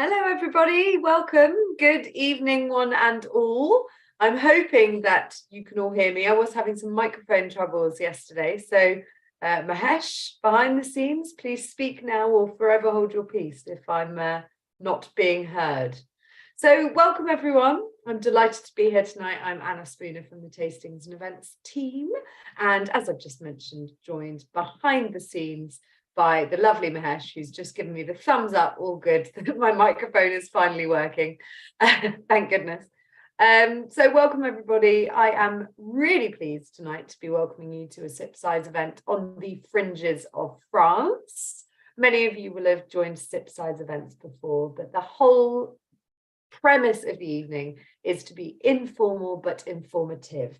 Hello, everybody. Welcome. Good evening, one and all. I'm hoping that you can all hear me. I was having some microphone troubles yesterday. So, Mahesh, behind the scenes, please speak now or forever hold your peace if I'm not being heard. So, welcome, everyone. I'm delighted to be here tonight. I'm Anna Spooner from the Tastings and Events team. And as I've just mentioned, joined behind the scenes by the lovely Mahesh, who's just given me the thumbs up, all good, that my microphone is finally working. Thank goodness. So welcome everybody. I am really pleased tonight to be welcoming you to a Sip Size event on the Fringes of France. Many of you will have joined Sip Size events before, but the whole premise of the evening is to be informal but informative.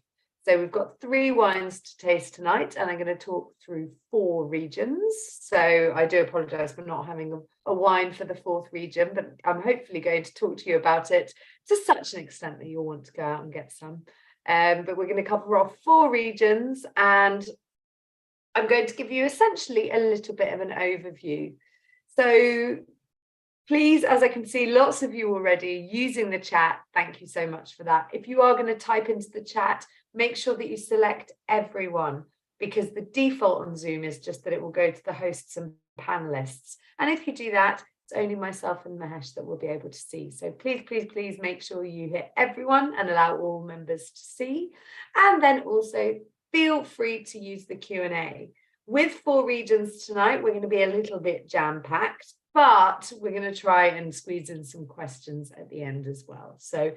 So we've got 3 wines to taste tonight, and I'm going to talk through 4 regions. So I do apologise for not having a wine for the 4th region, but I'm hopefully going to talk to you about it to such an extent that you'll want to go out and get some. But we're going to cover off 4 regions, and I'm going to give you essentially a little bit of an overview. So please, as I can see lots of you already using the chat, thank you so much for that. If you are going to type into the chat, make sure that you select everyone, because the default on Zoom is just that it will go to the hosts and panelists. And if you do that, it's only myself and Mahesh that will be able to see. So please, please, please make sure you hit everyone and allow all members to see. And then also feel free to use the Q&A. With 4 regions tonight, we're going to be a little bit jam-packed, but we're going to try and squeeze in some questions at the end as well. So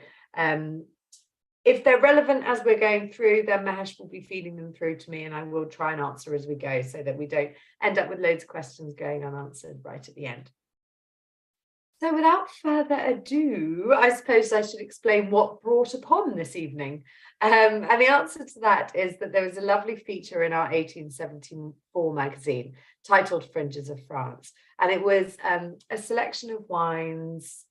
if they're relevant as we're going through, then Mahesh will be feeding them through to me, and I will try and answer as we go so that we don't end up with loads of questions going unanswered right at the end. So without further ado, I suppose I should explain what brought upon this evening. And the answer to that is that there was a lovely feature in our 1874 magazine titled Fringes of France. And it was a selection of wines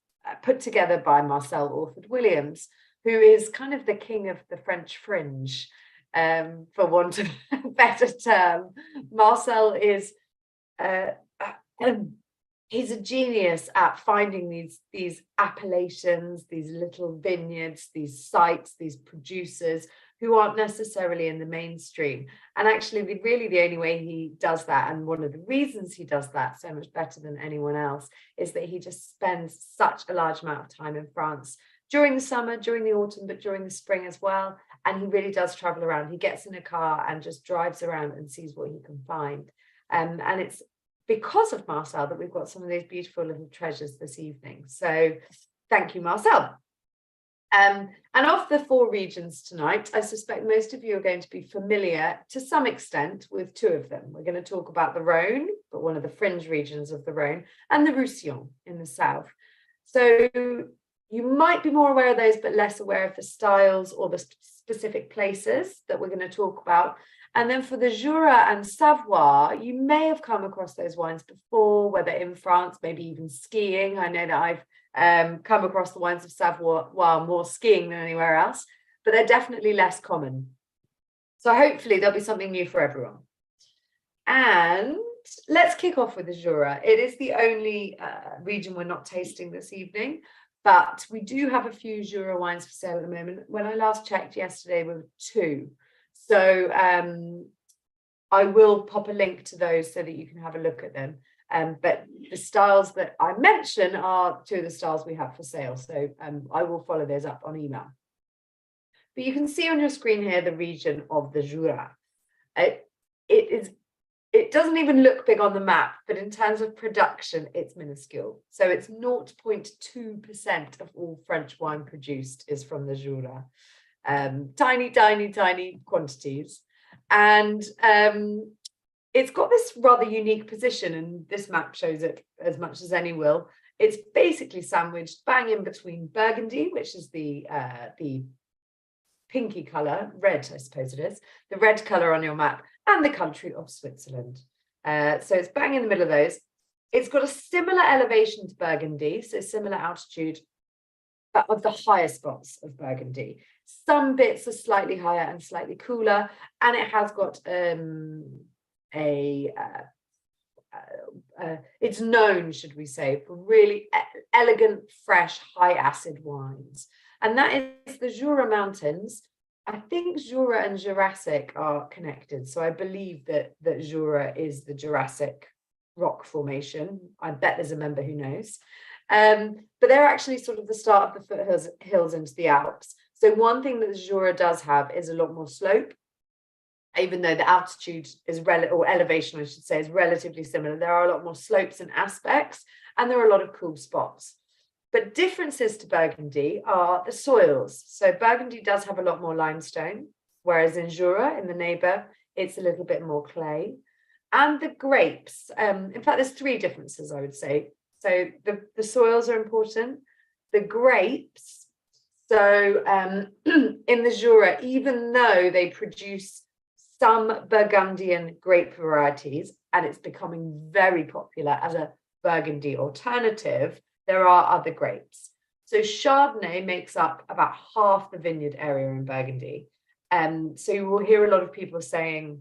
put together by Marcel Orford-Williams, who is kind of the king of the French fringe, for want of a better term. Marcel is, he's a genius at finding these appellations, these little vineyards, these sites, these producers who aren't necessarily in the mainstream. And actually, really the only way he does that, and one of the reasons he does that so much better than anyone else, is that he just spends such a large amount of time in France during the summer, during the autumn, but during the spring as well. And he really does travel around. He gets in a car and just drives around and sees what he can find. And it's because of Marcel that we've got some of these beautiful little treasures this evening. So thank you, Marcel. And of the 4 regions tonight, I suspect most of you are going to be familiar to some extent with 2 of them. We're going to talk about the Rhone, but one of the fringe regions of the Rhone, and the Roussillon in the south. So you might be more aware of those, but less aware of the styles or the specific places that we're going to talk about. And then for the Jura and Savoie, you may have come across those wines before, whether in France, maybe even skiing. I know that I've come across the wines of Savoie while more skiing than anywhere else, but they're definitely less common. So hopefully there'll be something new for everyone. And let's kick off with the Jura. It is the only region we're not tasting this evening, but we do have a few Jura wines for sale at the moment. When I last checked yesterday, we were 2. So I will pop a link to those so that you can have a look at them. But the styles that I mention are 2 of the styles we have for sale. So I will follow those up on email. But you can see on your screen here the region of the Jura. It doesn't even look big on the map, but in terms of production, it's minuscule. So it's 0.2% of all French wine produced is from the Jura. Tiny, tiny, tiny quantities. And it's got this rather unique position, and this map shows it as much as any will. It's basically sandwiched bang in between Burgundy, which is the pinky colour, red, I suppose it is, the red colour on your map, and the country of Switzerland. So it's bang in the middle of those. It's got a similar elevation to Burgundy, so similar altitude, but of the higher spots of Burgundy. Some bits are slightly higher and slightly cooler, and it has got it's known, should we say, for really elegant, fresh, high acid wines. And that is the Jura Mountains. I think Jura and Jurassic are connected. So I believe that Jura is the Jurassic rock formation. I bet there's a member who knows. But they're actually sort of the start of the foothills into the Alps. So one thing that the Jura does have is a lot more slope, even though the altitude is or elevation, I should say, is relatively similar. There are a lot more slopes and aspects, and there are a lot of cool spots. But differences to Burgundy are the soils. So Burgundy does have a lot more limestone, whereas in Jura, in the neighbour, it's a little bit more clay. And the grapes, in fact, there's three differences, I would say. So the soils are important. The grapes, so in the Jura, even though they produce some Burgundian grape varieties, and it's becoming very popular as a Burgundy alternative, there are other grapes. So Chardonnay makes up about half the vineyard area in Burgundy. So you will hear a lot of people saying,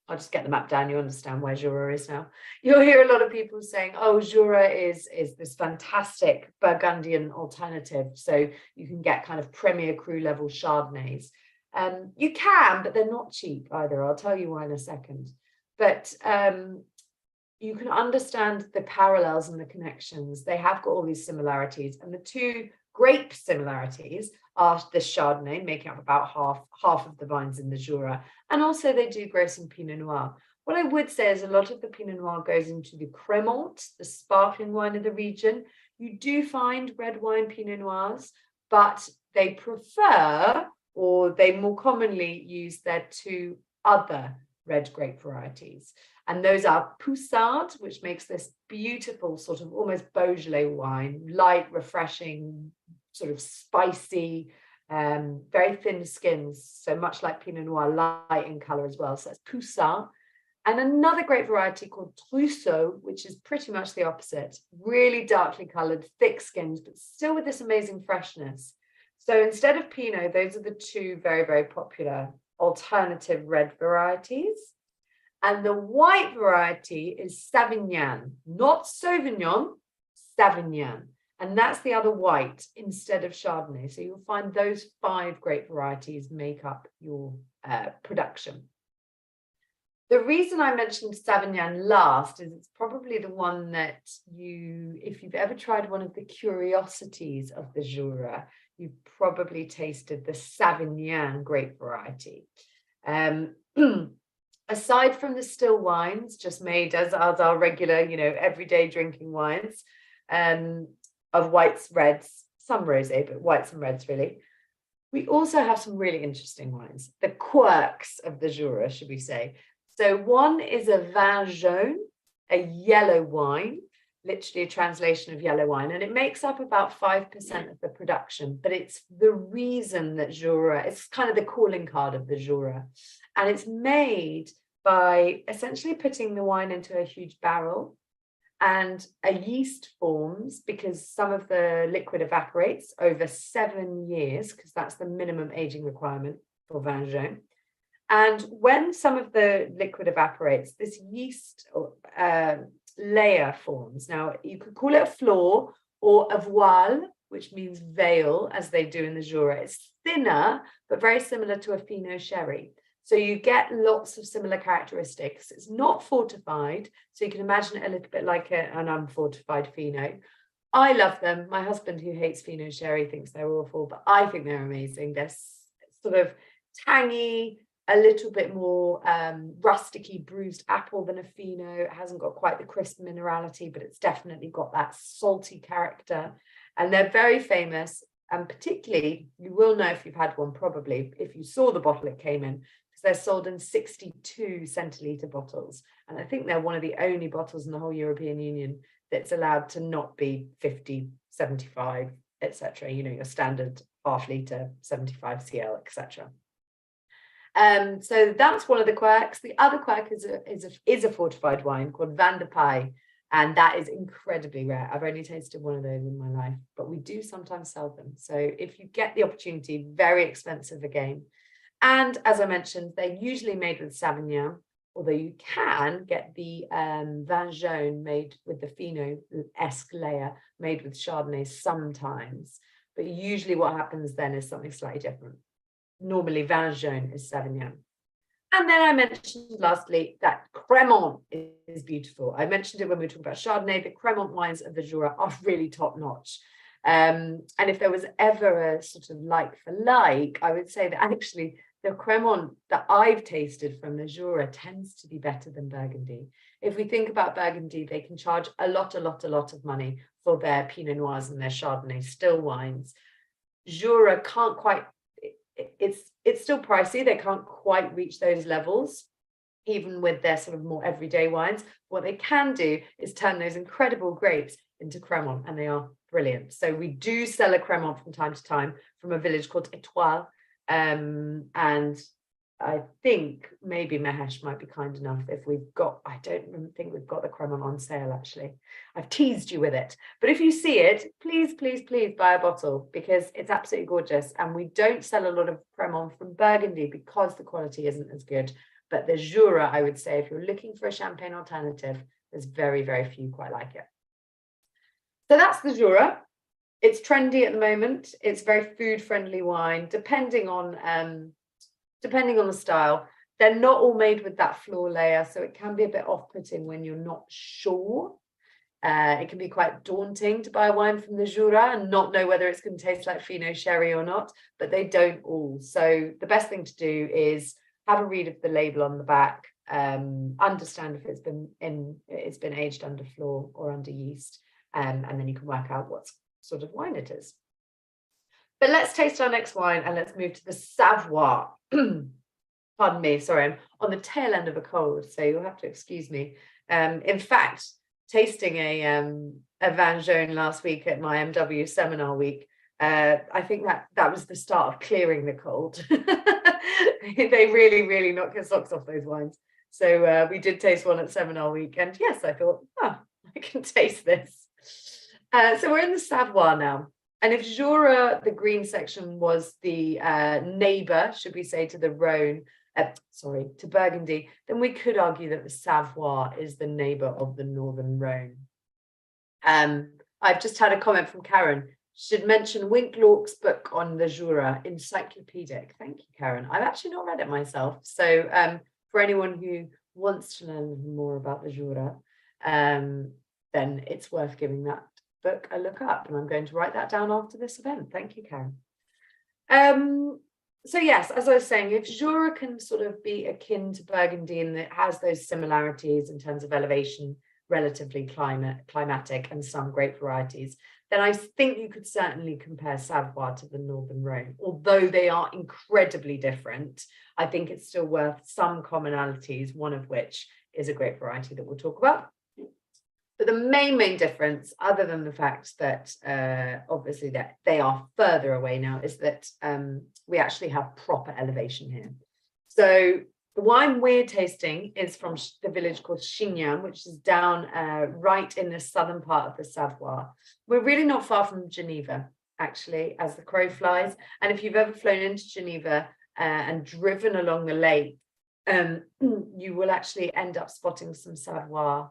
I'll just get the map down, you understand where Jura is now. You'll hear a lot of people saying, oh, Jura is this fantastic Burgundian alternative. So you can get kind of Premier Cru level Chardonnays. You can, but they're not cheap either. I'll tell you why in a second. But you can understand the parallels and the connections. They have got all these similarities. And the two grape similarities are the Chardonnay, making up about half of the vines in the Jura. And also they do grow some Pinot Noir. What I would say is a lot of the Pinot Noir goes into the Crémant, the sparkling wine of the region. You do find red wine Pinot Noirs, but they prefer, or they more commonly use their two other red grape varieties. And those are Poussard, which makes this beautiful sort of almost Beaujolais wine, light, refreshing, sort of spicy, very thin skins. So much like Pinot Noir, light in color as well. So that's Poussard. And another great variety called Trousseau, which is pretty much the opposite, really darkly colored, thick skins, but still with this amazing freshness. So instead of Pinot, those are the two very, very popular alternative red varieties. And the white variety is Savagnin, not Sauvignon, Savagnin. And that's the other white instead of Chardonnay. So you'll find those 5 grape varieties make up your production. The reason I mentioned Savagnin last is it's probably the one that if you've ever tried one of the curiosities of the Jura, you've probably tasted the Savagnin grape variety. Aside from the still wines, just made as our regular, everyday drinking wines, of whites, reds, some rosé, but whites and reds really. We also have some really interesting wines, the quirks of the Jura, should we say. So one is a vin jaune, a yellow wine, literally a translation of yellow wine, and it makes up about 5% of the production, but it's the reason that Jura, it's kind of the calling card of the Jura. And it's made by essentially putting the wine into a huge barrel, and a yeast forms because some of the liquid evaporates over 7 years, because that's the minimum aging requirement for vin jaune. And when some of the liquid evaporates, this yeast layer forms. Now, you could call it a floor or a voile, which means veil, as they do in the Jura. It's thinner, but very similar to a Fino sherry. So you get lots of similar characteristics. It's not fortified, so you can imagine it a little bit like an unfortified Fino. I love them. My husband, who hates Fino sherry, thinks they're awful, but I think they're amazing. They're sort of tangy, a little bit more rusticy, bruised apple than a Fino. It hasn't got quite the crisp minerality, but it's definitely got that salty character. And they're very famous. And particularly, you will know if you've had one, probably, if you saw the bottle it came in, because they're sold in 62 centilitre bottles. And I think they're one of the only bottles in the whole European Union that's allowed to not be 50, 75, etc. Your standard half litre, 75 cl, etc. So that's one of the quirks. The other quirk is a fortified wine called Vin de Paille, and that is incredibly rare. I've only tasted one of those in my life, but we do sometimes sell them. So if you get the opportunity, very expensive again. And as I mentioned, they're usually made with Savagnin although you can get the vin jaune made with the Fino-esque layer made with Chardonnays sometimes. But usually what happens then is something slightly different. Normally vin jaune is Sauvignon. And then I mentioned lastly that Crémant is beautiful. I mentioned it when we were talking about Chardonnay. The Crémant wines of the Jura are really top notch. And if there was ever a sort of like for like, I would say that actually the Crémant that I've tasted from the Jura tends to be better than Burgundy. If we think about Burgundy, they can charge a lot of money for their Pinot Noirs and their Chardonnay still wines. Jura can't quite, it's still pricey. They can't quite reach those levels, even with their sort of more everyday wines. What they can do is turn those incredible grapes into Crémant, and they are brilliant. So we do sell a Crémant from time to time from a village called Étoile. And I think maybe Mahesh might be kind enough if we've got, I don't think we've got the Crémant on sale actually. I've teased you with it. But if you see it, please buy a bottle because it's absolutely gorgeous. And we don't sell a lot of Crémant from Burgundy because the quality isn't as good. But the Jura, I would say, if you're looking for a champagne alternative, there's very few quite like it. So that's the Jura. It's trendy at the moment. It's very food-friendly wine, depending on the style. They're not all made with that floor layer, so it can be a bit off-putting when you're not sure. It can be quite daunting to buy a wine from the Jura and not know whether it's going to taste like Fino sherry or not, but they don't all. So the best thing to do is have a read of the label on the back, understand if it's been aged under floor or under yeast, and then you can work out what sort of wine it is. But let's taste our next wine and let's move to the Savoie. Pardon me, sorry, I'm on the tail end of a cold, so you'll have to excuse me. In fact, tasting a vin jaune last week at my MW seminar week, I think that was the start of clearing the cold. They really knock your socks off, those wines. So we did taste one at seminar week, and yes, I thought, I can taste this. So we're in the Savoie now. And if Jura, the green section, was the neighbour, should we say, to the Rhone, to Burgundy, then we could argue that the Savoie is the neighbour of the northern Rhone. I've just had a comment from Karen. Should mention Winklork's book on the Jura, encyclopedic. Thank you, Karen. I've actually not read it myself. So for anyone who wants to learn more about the Jura, then it's worth giving that book a look up, and I'm going to write that down after this event. Thank you, Karen. So yes, as I was saying, if Jura can sort of be akin to Burgundy and it has those similarities in terms of elevation, relatively climatic, and some grape varieties, then I think you could certainly compare Savoie to the Northern Rhone. Although they are incredibly different, I think it's still worth some commonalities, one of which is a grape variety that we'll talk about. But the main difference, other than the fact that obviously that they are further away now, is that we actually have proper elevation here. So the wine we're tasting is from the village called Chignan, which is down right in the southern part of the Savoie. We're really not far from Geneva, actually, as the crow flies. And if you've ever flown into Geneva and driven along the lake, you will actually end up spotting some Savoie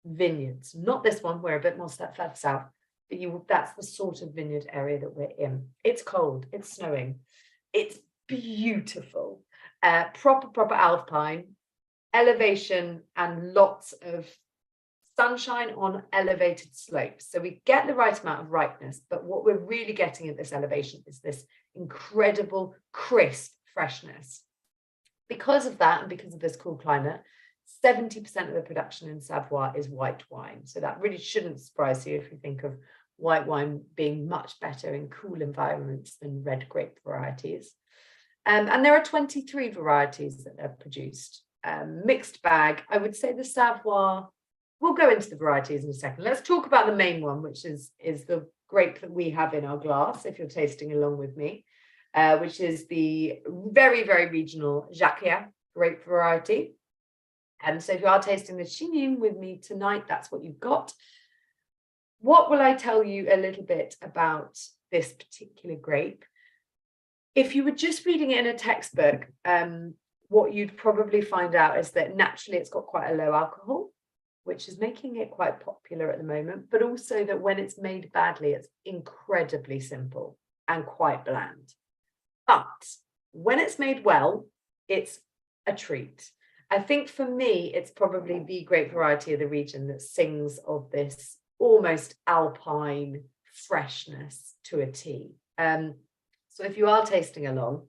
vineyards. Not this one, we're a bit more further south, but that's the sort of vineyard area that we're in. It's cold, it's snowing, it's beautiful, proper alpine, elevation, and lots of sunshine on elevated slopes. So we get the right amount of ripeness, but what we're really getting at this elevation is this incredible crisp freshness. Because of that, and because of this cool climate, 70% of the production in Savoie is white wine. So that really shouldn't surprise you if you think of white wine being much better in cool environments than red grape varieties. And there are 23 varieties that are produced. Mixed bag. I would say the Savoie, we'll go into the varieties in a second. Let's talk about the main one, which is the grape that we have in our glass, if you're tasting along with me, which is the very regional Jacquia grape variety. And so if you are tasting the Chignan with me tonight, that's what you've got. What will I tell you a little bit about this particular grape? If you were just reading it in a textbook, what you'd probably find out is that naturally it's got quite a low alcohol, which is making it quite popular at the moment, but also that when it's made badly, it's incredibly simple and quite bland. But when it's made well, it's a treat. I think for me, it's probably the grape variety of the region that sings of this almost alpine freshness to a T. So if you are tasting along,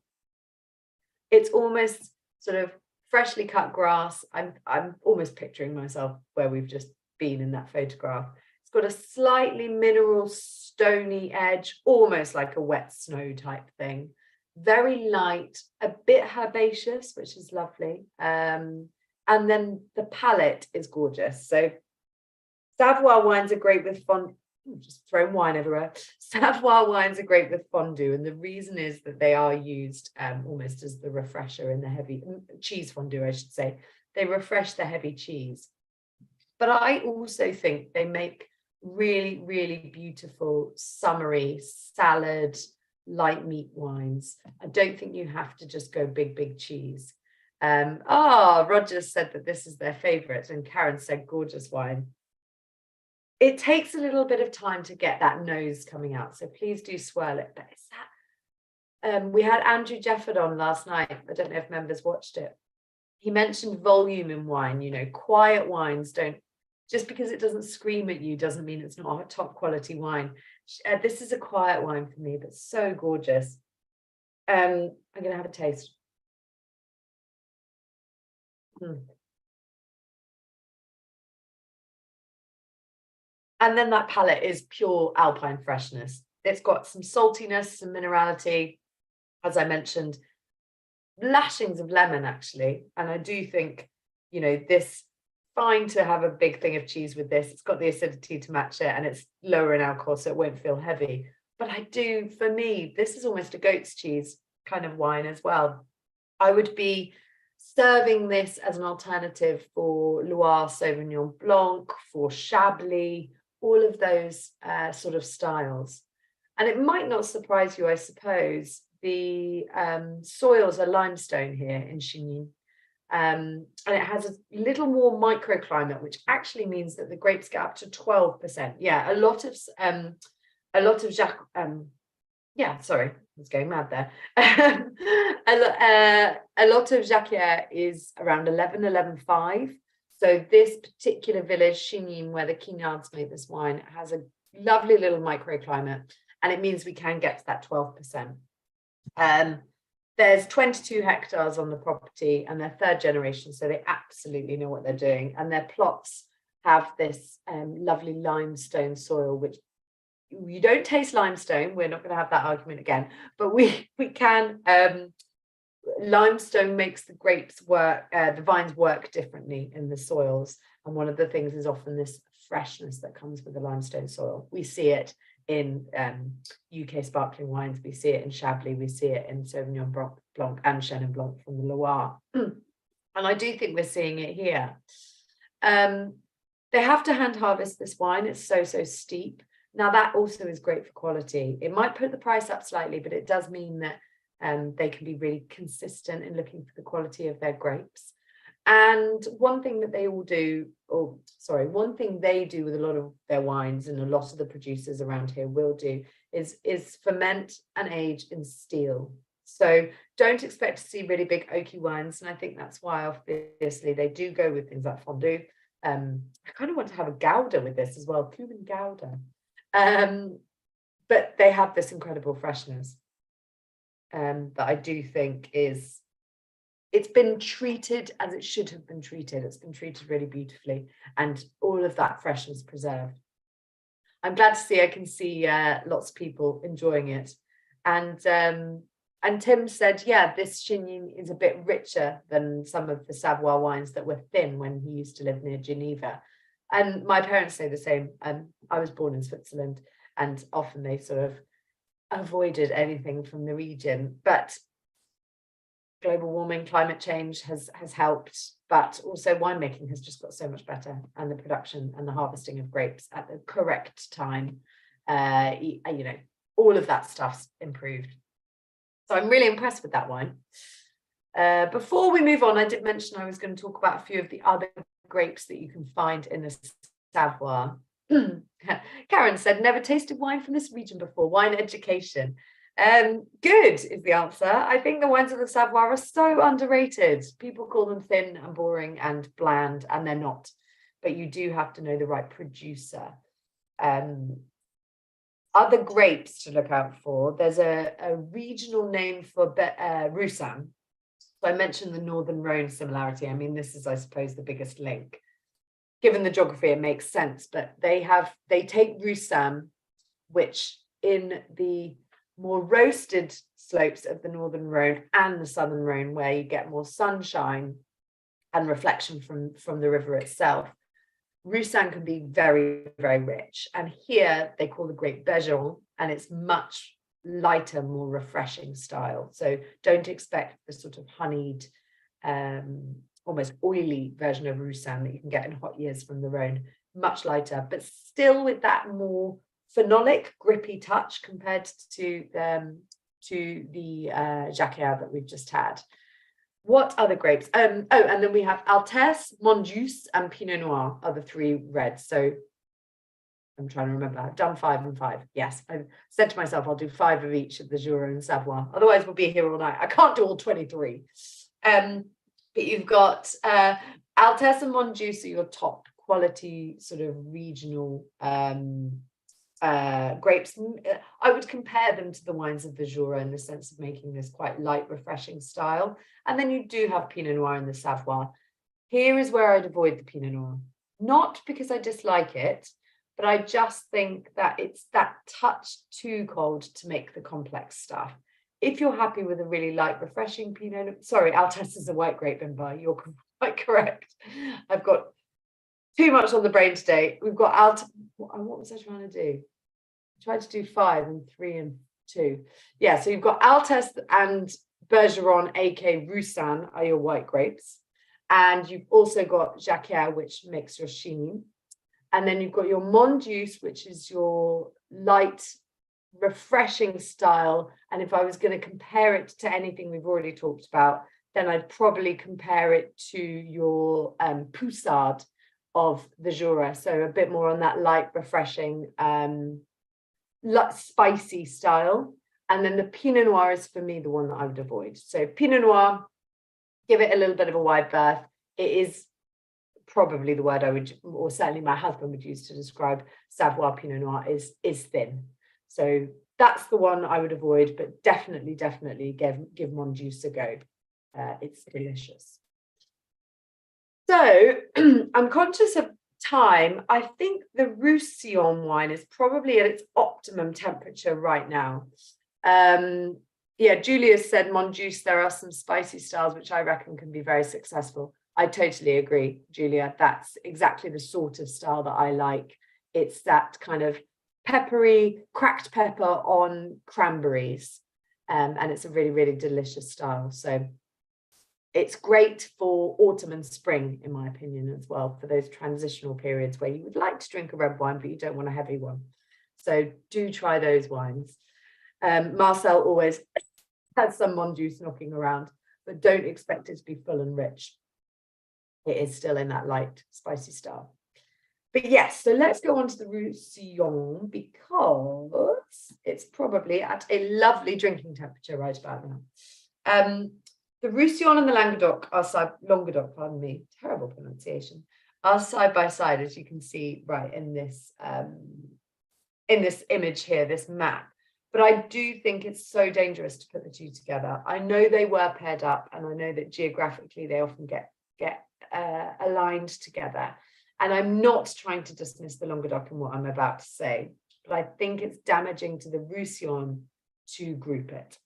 it's almost sort of freshly cut grass. I'm almost picturing myself where we've just been in that photograph. It's got a slightly mineral stony edge, almost like a wet snow type thing. Very light, a bit herbaceous, which is lovely. And then the palate is gorgeous. So Savoie wines are great with fondue. Just throwing wine everywhere. Savoie wines are great with fondue, and the reason is that they are used almost as the refresher in the heavy cheese fondue, I should say. They refresh the heavy cheese. But I also think they make really, really beautiful summery salad, light meat wines. I don't think you have to just go big cheese. Roger said that this is their favorite, and Karen said gorgeous wine. It takes a little bit of time to get that nose coming out, so please do swirl it. But it's that we had Andrew Jefford on last night. I don't know if members watched it. He mentioned volume in wine. You know, quiet wines don't, just because it doesn't scream at you doesn't mean it's not a top quality wine. This is a quiet wine for me, but so gorgeous. I'm gonna have a taste. And then that palate is pure alpine freshness. It's got some saltiness, some minerality, as I mentioned, lashings of lemon actually. And I do think, you know, this fine to have a big thing of cheese with this. It's got the acidity to match it, and it's lower in alcohol, so it won't feel heavy. But I do, for me, this is almost a goat's cheese kind of wine as well. I would be serving this as an alternative for Loire Sauvignon Blanc, for Chablis, all of those sort of styles. And it might not surprise you, I suppose, the soils are limestone here in Chigny. And it has a little more microclimate, which actually means that the grapes get up to 12%. Yeah, a lot of sorry, I was going mad there. A lot of Jacquière is around 11.5. So this particular village, Chigny, where the Quignards make this wine, has a lovely little microclimate, and it means we can get to that 12%. There's 22 hectares on the property, and they're third generation, so they absolutely know what they're doing. And their plots have this lovely limestone soil, which you don't taste limestone. We're not going to have that argument again, but we can. Limestone makes the grapes work, the vines work differently in the soils. And one of the things is often this freshness that comes with the limestone soil. We see it in UK sparkling wines, we see it in Chablis, we see it in Sauvignon Blanc and Chenin Blanc from the Loire. And I do think we're seeing it here. They have to hand harvest this wine. It's so steep. Now that also is great for quality. It might put the price up slightly, but it does mean that they can be really consistent in looking for the quality of their grapes. And one thing that they all do, one thing they do with a lot of their wines, and a lot of the producers around here will do, is ferment and age in steel. So don't expect to see really big oaky wines. And I think that's why obviously they do go with things like fondue. I kind of want to have a Gouda with this as well, cumin Gouda. But they have this incredible freshness that I do think it's been treated as it should have been treated. It's been treated really beautifully, and all of that freshness preserved. I'm glad to see, I can see lots of people enjoying it. And Tim said, yeah, this Chigny is a bit richer than some of the Savoie wines that were thin when he used to live near Geneva. And my parents say the same. I was born in Switzerland, and often they sort of avoided anything from the region. But global warming, climate change has helped, but also winemaking has just got so much better, and the production and the harvesting of grapes at the correct time, you know, all of that stuff's improved. So I'm really impressed with that wine. Before we move on, I did mention I was going to talk about a few of the other grapes that you can find in the Savoie. Karen said, never tasted wine from this region before. Wine education. Good is the answer. I think the wines of the Savoie are so underrated. People call them thin and boring and bland, and they're not. But you do have to know the right producer. Other grapes to look out for. There's a regional name for Roussillon. So I mentioned the Northern Rhone similarity. I mean, this is, I suppose, the biggest link. Given the geography, it makes sense, but they take Roussillon, which in the more roasted slopes of the Northern Rhone and the Southern Rhone, where you get more sunshine and reflection from the river itself, Roussillon can be very, very rich. And here they call the grape jaune, and it's much lighter, more refreshing style. So don't expect the sort of honeyed, almost oily version of Roussillon that you can get in hot years from the Rhone. Much lighter, but still with that more phenolic, grippy touch compared to the Jacquard that we've just had. What other grapes? And then we have Altesse, Monjuice, and Pinot Noir are the three reds. So I'm trying to remember. I've done 5 and 5. Yes, I've said to myself I'll do 5 of each of the Jura and Savoie. Otherwise, we'll be here all night. I can't do all 23. But you've got Altesse and Monjuice are your top quality sort of regional grapes. I would compare them to the wines of the Jura in the sense of making this quite light, refreshing style. And then you do have Pinot Noir in the Savoie. Here is where I'd avoid the Pinot Noir. Not because I dislike it, but I just think that it's that touch too cold to make the complex stuff. If you're happy with a really light, refreshing Pinot, sorry, Altesse is a white grape Bimba, you're quite correct. I've got too much on the brain today. We've got what was I trying to do? I tried to do 5 and 3 and 2. Yeah, so you've got Altesse and Bergeron, aka Roussillon, are your white grapes. And you've also got Jacquard, which makes your Chine. And then you've got your Monjuice, which is your light, refreshing style. And if I was going to compare it to anything we've already talked about, then I'd probably compare it to your Poussard of the Jura. So a bit more on that light, refreshing, spicy style. And then the Pinot Noir is for me the one that I would avoid. So Pinot Noir, give it a little bit of a wide berth. It is probably the word I would, or certainly my husband would use to describe Savoie Pinot Noir is thin. So that's the one I would avoid, but definitely give Monjuice a go. It's delicious. So I'm conscious of time. I think the Roussillon wine is probably at its optimum temperature right now. Yeah, Julia said Monjuice, there are some spicy styles which I reckon can be very successful. I totally agree, Julia. That's exactly the sort of style that I like. It's that kind of peppery, cracked pepper on cranberries. And it's a really, really delicious style. So it's great for autumn and spring, in my opinion, as well, for those transitional periods where you would like to drink a red wine, but you don't want a heavy one. So do try those wines. Marcel always has some Monjuice knocking around, but don't expect it to be full and rich. It is still in that light, spicy style. But yes, so let's go on to the Roussillon because it's probably at a lovely drinking temperature right about now. The Roussillon and the Languedoc are Languedoc, pardon me, terrible pronunciation, are side by side, as you can see right in this image here, this map. But I do think it's so dangerous to put the two together. I know they were paired up, and I know that geographically they often get aligned together. And I'm not trying to dismiss the Languedoc in what I'm about to say, but I think it's damaging to the Roussillon to group it.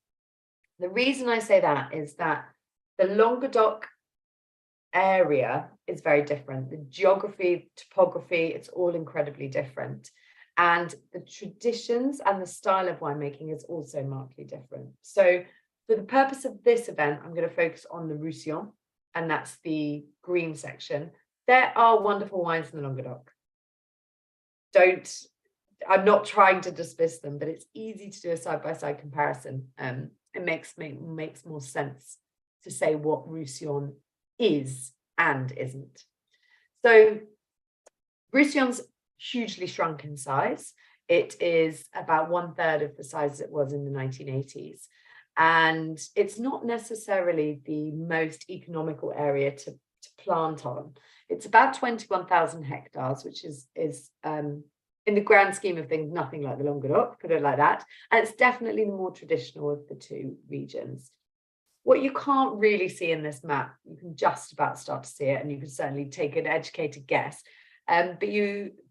The reason I say that is that the Languedoc area is very different. The geography, topography, it's all incredibly different. And the traditions and the style of winemaking is also markedly different. So for the purpose of this event, I'm going to focus on the Roussillon, and that's the green section. There are wonderful wines in the Languedoc. I'm not trying to dismiss them, but it's easy to do a side-by-side comparison. It makes more sense to say what Roussillon is and isn't. So Roussillon's hugely shrunk in size. It is about 1/3 of the size it was in the 1980s. And it's not necessarily the most economical area to plant on. It's about 21,000 hectares, which is in the grand scheme of things, nothing like the Languedoc, put it like that. And it's definitely the more traditional of the two regions. What you can't really see in this map, you can just about start to see it, and you can certainly take an educated guess. But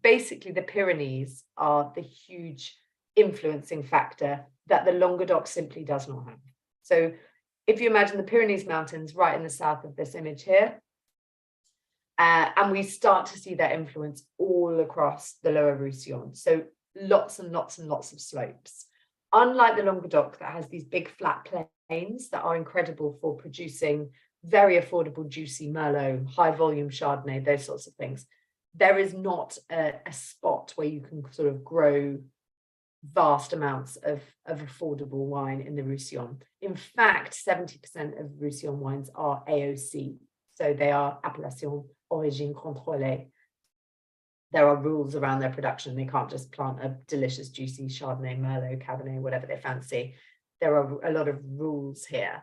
basically the Pyrenees are the huge influencing factor that the Languedoc simply does not have. So if you imagine the Pyrenees Mountains right in the south of this image here, and we start to see that influence all across the lower Roussillon. So lots and lots and lots of slopes. Unlike the Languedoc that has these big flat plains that are incredible for producing very affordable, juicy Merlot, high volume Chardonnay, those sorts of things, there is not a spot where you can sort of grow vast amounts of affordable wine in the Roussillon. In fact, 70% of Roussillon wines are AOC. So they are appellation origine contrôlée. There are rules around their production. They can't just plant a delicious, juicy Chardonnay, Merlot, Cabernet, whatever they fancy. There are a lot of rules here.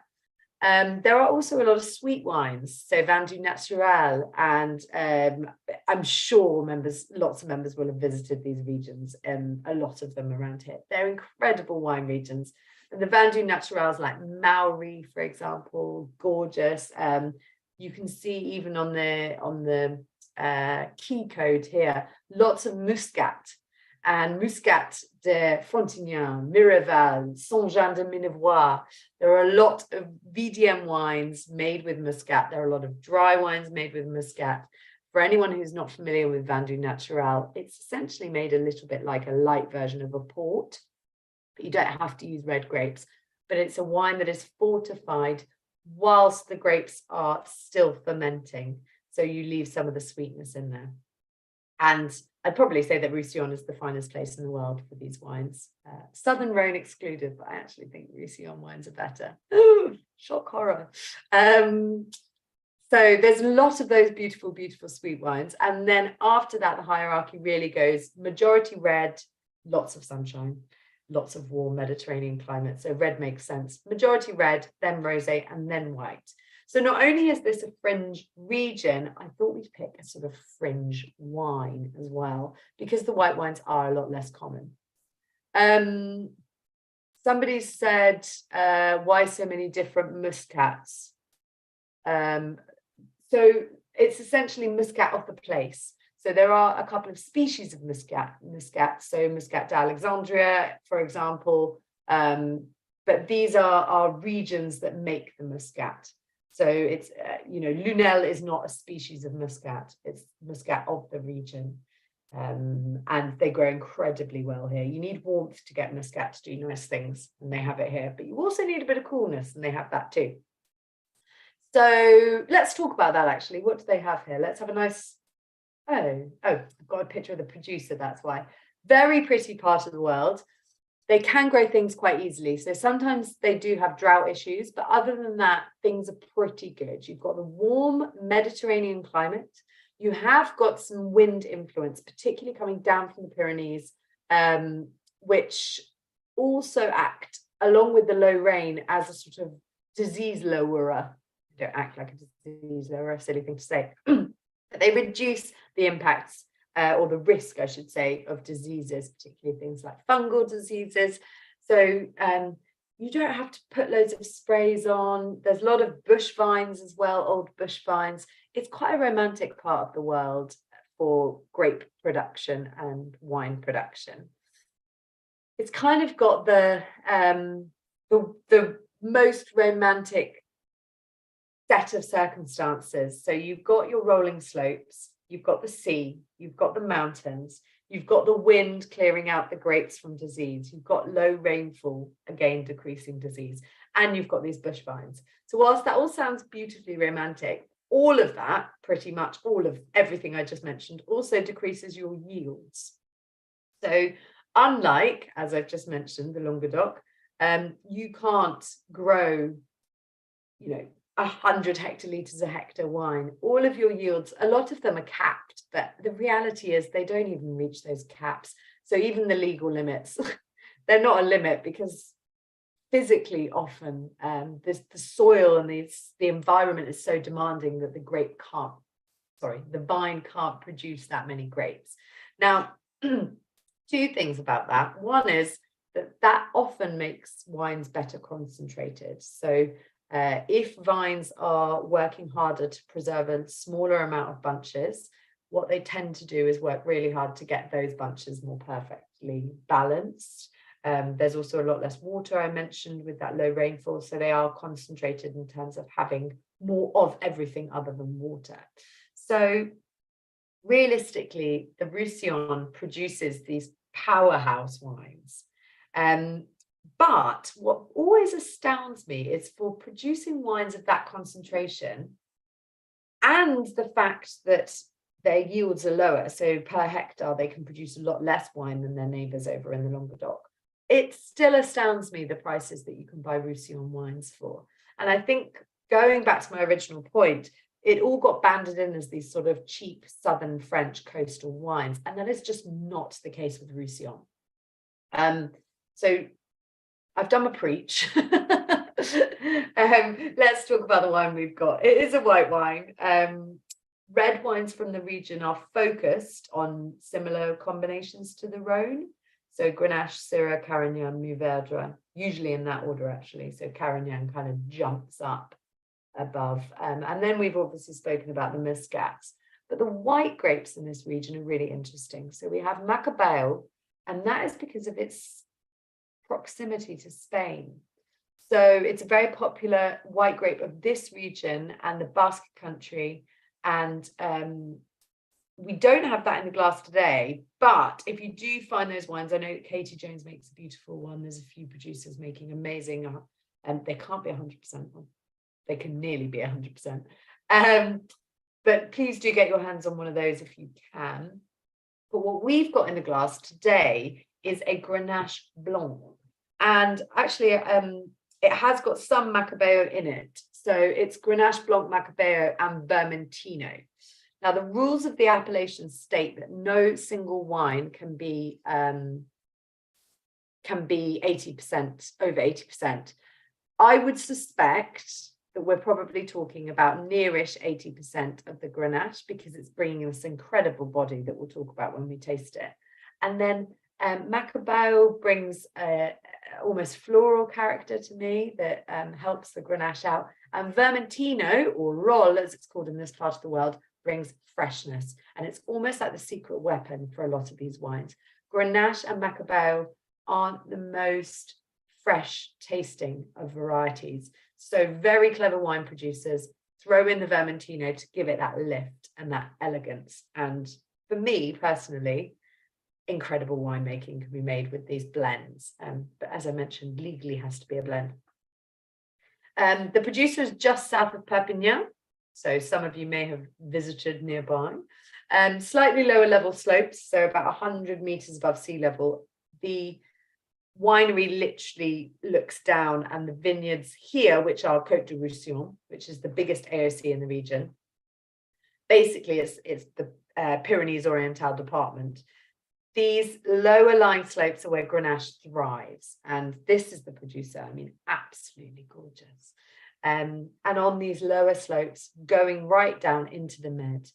There are also a lot of sweet wines, so vin du naturel, and I'm sure lots of members will have visited these regions, a lot of them around here. They're incredible wine regions. And the vin du naturels like Maori, for example, gorgeous. You can see even on the key code here, lots of Muscat. And Muscat de Frontignan, Miraval, Saint-Jean de Minevois. There are a lot of VDM wines made with Muscat. There are a lot of dry wines made with Muscat. For anyone who's not familiar with Vin du Naturel, it's essentially made a little bit like a light version of a port. But you don't have to use red grapes. But it's a wine that is fortified whilst the grapes are still fermenting. So you leave some of the sweetness in there. And I'd probably say that Roussillon is the finest place in the world for these wines. Southern Rhone excluded, but I actually think Roussillon wines are better. Ooh, shock horror. So there's a lot of those beautiful, beautiful sweet wines. And then after that, the hierarchy really goes majority red, lots of sunshine, lots of warm Mediterranean climate. So red makes sense. Majority red, then rosé, and then white. So not only is this a fringe region, I thought we'd pick a sort of fringe wine as well, because the white wines are a lot less common. Somebody said, why so many different muscats? So it's essentially muscat of the place. So there are a couple of species of muscat. So Muscat d'Alexandria, for example, but these are regions that make the muscat. So it's, Lunel is not a species of muscat, it's muscat of the region. And they grow incredibly well here. You need warmth to get muscat to do nice things, and they have it here. But you also need a bit of coolness, and they have that too. So let's talk about that actually. What do they have here? Let's have a nice, I've got a picture of the producer, that's why. Very pretty part of the world. They can grow things quite easily. So sometimes they do have drought issues, but other than that, things are pretty good. You've got the warm Mediterranean climate. You have got some wind influence, particularly coming down from the Pyrenees, which also act along with the low rain as a sort of disease lowerer. They don't act like a disease lowerer, a silly thing to say. But they reduce the impacts or the risk, I should say, of diseases, particularly things like fungal diseases. So you don't have to put loads of sprays on. There's a lot of bush vines as well, old bush vines. It's quite a romantic part of the world for grape production and wine production. It's kind of got the most romantic set of circumstances. So you've got your rolling slopes, you've got the sea, you've got the mountains, you've got the wind clearing out the grapes from disease, you've got low rainfall, again decreasing disease, and you've got these bush vines. So whilst that all sounds beautifully romantic, all of that, pretty much all of everything I just mentioned, also decreases your yields. So unlike, as I've just mentioned, the Languedoc, you can't grow, 100 hectolitres a hectare wine. All of your yields, a lot of them are capped, but the reality is they don't even reach those caps. So even the legal limits, they're not a limit, because physically often the soil and the environment is so demanding that the vine can't produce that many grapes. Now, two things about that. One is that often makes wines better concentrated. So if vines are working harder to preserve a smaller amount of bunches, what they tend to do is work really hard to get those bunches more perfectly balanced. There's also a lot less water, I mentioned, with that low rainfall, so they are concentrated in terms of having more of everything other than water. So realistically, the Roussillon produces these powerhouse wines. But what always astounds me is for producing wines of that concentration, and the fact that their yields are lower, so per hectare they can produce a lot less wine than their neighbours over in the Languedoc. It still astounds me the prices that you can buy Roussillon wines for. And I think, going back to my original point, it all got banded in as these sort of cheap southern French coastal wines, and that is just not the case with Roussillon. So I've done my preach. Let's talk about the wine we've got. It is a white wine. Red wines from the region are focused on similar combinations to the Rhone. So Grenache, Syrah, Carignan, Mourvedre, usually in that order, actually. So Carignan kind of jumps up above. And then we've obviously spoken about the Muscats. But the white grapes in this region are really interesting. So we have Macabeo, and that is because of its proximity to Spain. So it's a very popular white grape of this region and the Basque country. And we don't have that in the glass today, but if you do find those wines, I know Katie Jones makes a beautiful one. There's a few producers making amazing, and they can't be 100%. They can nearly be 100%. But please do get your hands on one of those if you can. But what we've got in the glass today is a Grenache Blanc. And actually, it has got some Macabeo in it. So it's Grenache Blanc, Macabeo, and Vermentino. Now, the rules of the appellation state that no single wine can be 80%, over 80%. I would suspect that we're probably talking about nearish 80% of the Grenache, because it's bringing this incredible body that we'll talk about when we taste it. And then Macabeo brings almost floral character to me that helps the Grenache out. And Vermentino, or Roll as it's called in this part of the world, brings freshness. And it's almost like the secret weapon for a lot of these wines. Grenache and Macabeo aren't the most fresh tasting of varieties. So very clever wine producers throw in the Vermentino to give it that lift and that elegance. And for me personally, incredible winemaking can be made with these blends. But as I mentioned, legally has to be a blend. The producer is just south of Perpignan, so some of you may have visited nearby. Slightly lower level slopes, so about 100 meters above sea level. The winery literally looks down, and the vineyards here, which are Côte de Roussillon, which is the biggest AOC in the region. Basically, it's the Pyrenees Oriental department. These lower lying slopes are where Grenache thrives, and this is the producer. I mean, absolutely gorgeous. And on these lower slopes, going right down into the Med,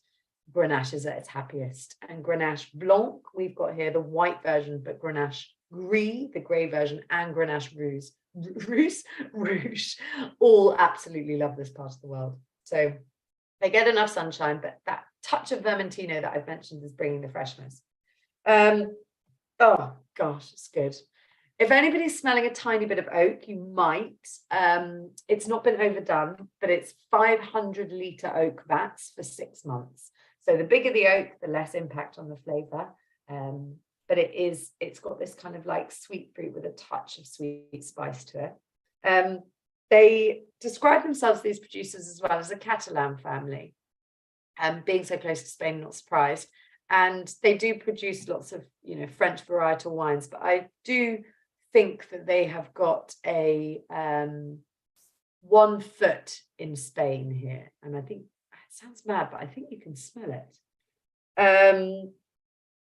Grenache is at its happiest. And Grenache Blanc, we've got here the white version, but Grenache Gris, the grey version, and Grenache Rouge, all absolutely love this part of the world. So they get enough sunshine, but that touch of Vermentino that I've mentioned is bringing the freshness. Oh gosh, it's good. If anybody's smelling a tiny bit of oak, you might. It's not been overdone, but it's 500-litre oak vats for 6 months. So the bigger the oak, the less impact on the flavour. But it's got this kind of like sweet fruit with a touch of sweet spice to it. They describe themselves, these producers, as well as a Catalan family. Being so close to Spain, not surprised. And they do produce lots of, French varietal wines, but I do think that they have got a 1 foot in Spain here. And I think it sounds mad, but I think you can smell it.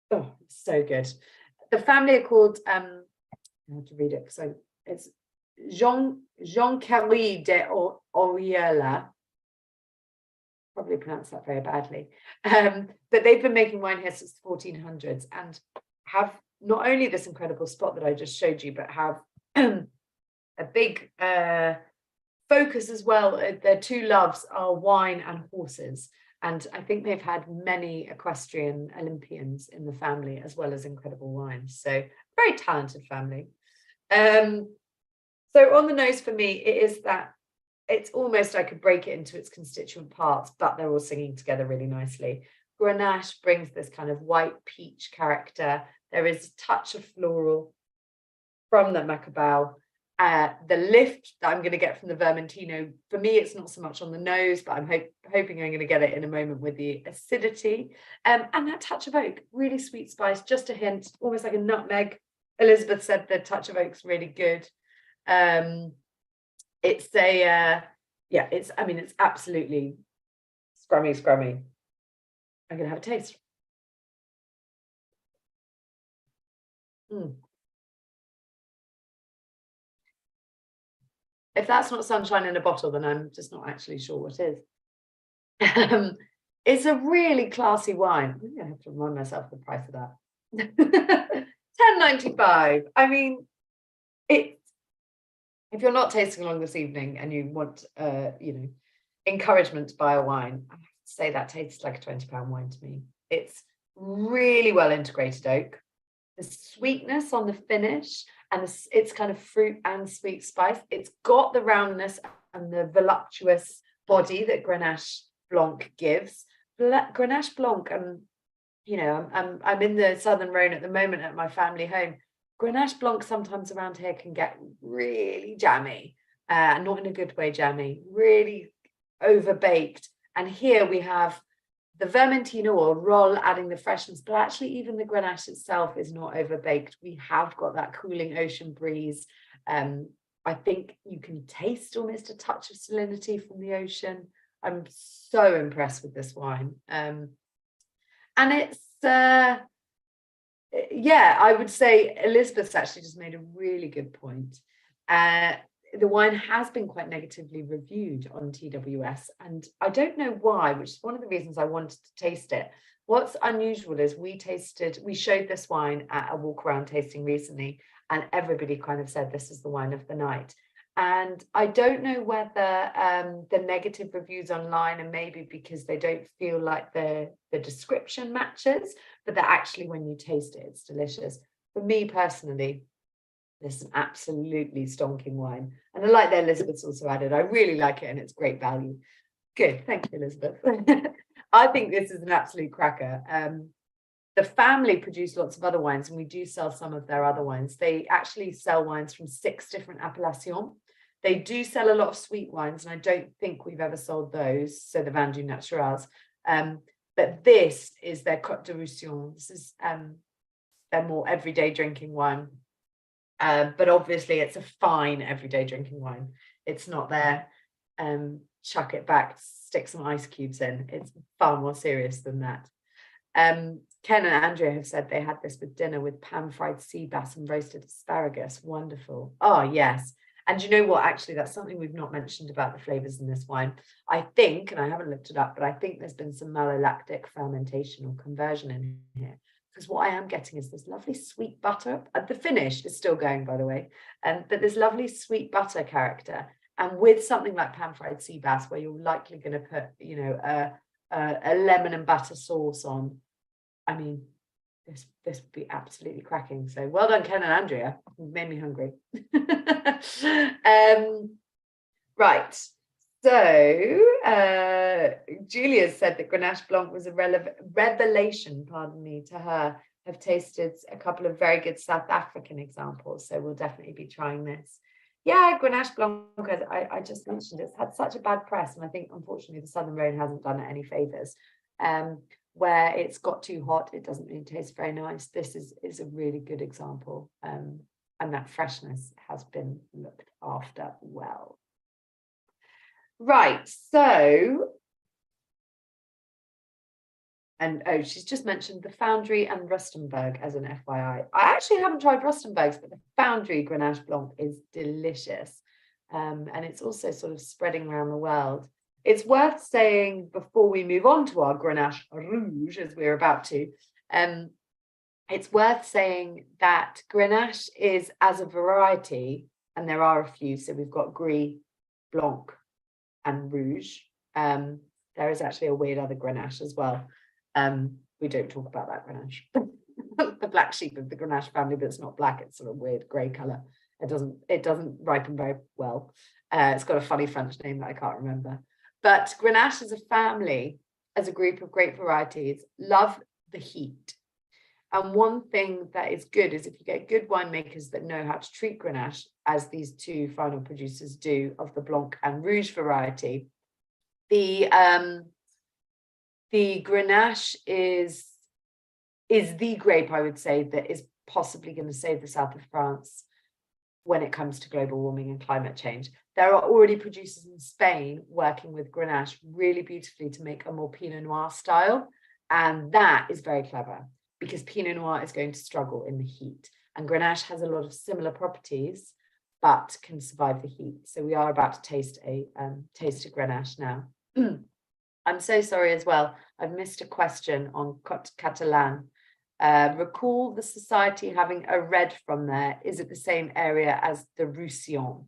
Oh, so good. The family are called, I have to read it because it's Jean Carrie de Oriela. Probably pronounced that very badly. But they've been making wine here since the 1400s and have not only this incredible spot that I just showed you, but have a big focus as well. Their two loves are wine and horses. And I think they've had many equestrian Olympians in the family, as well as incredible wines. So very talented family. So on the nose for me, it is that it's almost, I could break it into its constituent parts, but they're all singing together really nicely. Grenache brings this kind of white peach character. There is a touch of floral from the Macabau. The lift that I'm going to get from the Vermentino, for me, it's not so much on the nose, but I'm hoping I'm going to get it in a moment with the acidity. And that touch of oak, really sweet spice, just a hint, almost like a nutmeg. Elizabeth said the touch of oak's really good. It's absolutely scrummy. I'm going to have a taste. If that's not sunshine in a bottle, then I'm just not actually sure what is. It's a really classy wine. Maybe I have to remind myself of the price of that. £10.95. I mean, if you're not tasting along this evening and you want, encouragement to buy a wine, I have to say that tastes like a £20 wine to me. It's really well integrated oak. The sweetness on the finish and it's kind of fruit and sweet spice. It's got the roundness and the voluptuous body that Grenache Blanc gives. Grenache Blanc, I'm in the southern Rhone at the moment at my family home. Grenache Blanc sometimes around here can get really jammy, not in a good way jammy, really overbaked. And here we have the Vermentino or Roll adding the freshness, but actually even the Grenache itself is not overbaked. We have got that cooling ocean breeze. I think you can taste almost a touch of salinity from the ocean. I'm so impressed with this wine. And it's, I would say Elizabeth's actually just made a really good point. The wine has been quite negatively reviewed on TWS, and I don't know why, which is one of the reasons I wanted to taste it. What's unusual is we showed this wine at a walk around tasting recently, and everybody kind of said this is the wine of the night. And I don't know whether the negative reviews online are maybe because they don't feel like the description matches, but that actually when you taste it, it's delicious. For me personally, this is an absolutely stonking wine. And I like that Elizabeth's also added. I really like it and it's great value. Good, thank you, Elizabeth. I think this is an absolute cracker. The family produce lots of other wines and we do sell some of their other wines. They actually sell wines from 6 different appellations. They do sell a lot of sweet wines and I don't think we've ever sold those. So the Vin du Naturals. But this is their Côte de Roussillon. This is their more everyday drinking wine. But obviously it's a fine everyday drinking wine. It's not there, chuck it back, stick some ice cubes in. It's far more serious than that. Ken and Andrea have said they had this with dinner with pan-fried sea bass and roasted asparagus. Wonderful. Oh, yes. And you know what? Actually, that's something we've not mentioned about the flavors in this wine. I think, and I haven't looked it up, but I think there's been some malolactic fermentation or conversion in here. Because what I am getting is this lovely sweet butter. The finish is still going, by the way, but this lovely sweet butter character. And with something like pan-fried sea bass, where you're likely going to put, a lemon and butter sauce on, I mean, this would be absolutely cracking. So well done, Ken and Andrea. You've made me hungry. Right. So Julia said that Grenache Blanc was a revelation, to her. I've tasted a couple of very good South African examples, so we'll definitely be trying this. Yeah, Grenache Blanc, I just mentioned, it's had such a bad press, and I think unfortunately the Southern Rhone hasn't done it any favours. Where it's got too hot, it doesn't really taste very nice. This is a really good example, and that freshness has been looked after well. Right, so, and oh, she's just mentioned the Foundry and Rustenburg as an FYI. I actually haven't tried Rustenburgs, but the Foundry Grenache Blanc is delicious. And it's also sort of spreading around the world. It's worth saying before we move on to our Grenache Rouge, as we're about to, it's worth saying that Grenache is as a variety, and there are a few. So we've got Gris, Blanc, and Rouge. There is actually a weird other Grenache as well. We don't talk about that Grenache. The black sheep of the Grenache family, but it's not black, it's sort of weird grey colour. It doesn't ripen very well. It's got a funny French name that I can't remember. But Grenache as a family, as a group of grape varieties, love the heat. And one thing that is good is if you get good winemakers that know how to treat Grenache, as these two final producers do of the Blanc and Rouge variety, the Grenache is the grape, I would say, that is possibly going to save the south of France when it comes to global warming and climate change. There are already producers in Spain working with Grenache really beautifully to make a more Pinot Noir style. And that is very clever because Pinot Noir is going to struggle in the heat. And Grenache has a lot of similar properties, but can survive the heat. So we are about to taste a Grenache now. I'm so sorry as well. I've missed a question on Côte Catalane. Recall the society having a red from there. Is it the same area as the Roussillon?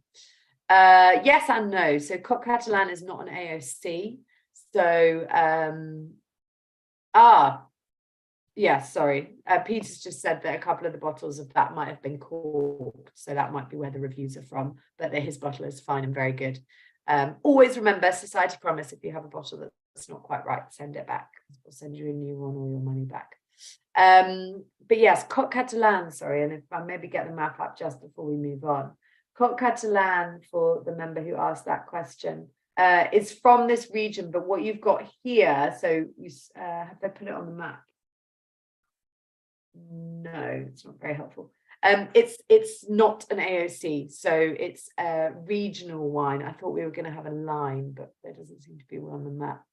Yes and no. So Côte Catalane is not an AOC. So, yeah, sorry. Peter's just said that a couple of the bottles of that might have been corked. So that might be where the reviews are from, but that his bottle is fine and very good. Always remember, society promise, if you have a bottle that's not quite right, send it back. We'll send you a new one or your money back. But yes, Côte Catalane, sorry, and if I maybe get the map up just before we move on. Côte Catalane, for the member who asked that question, is from this region, but what you've got here, so you have they put it on the map? No, it's not very helpful. It's not an AOC, so it's a regional wine. I thought we were going to have a line, but there doesn't seem to be one on the map.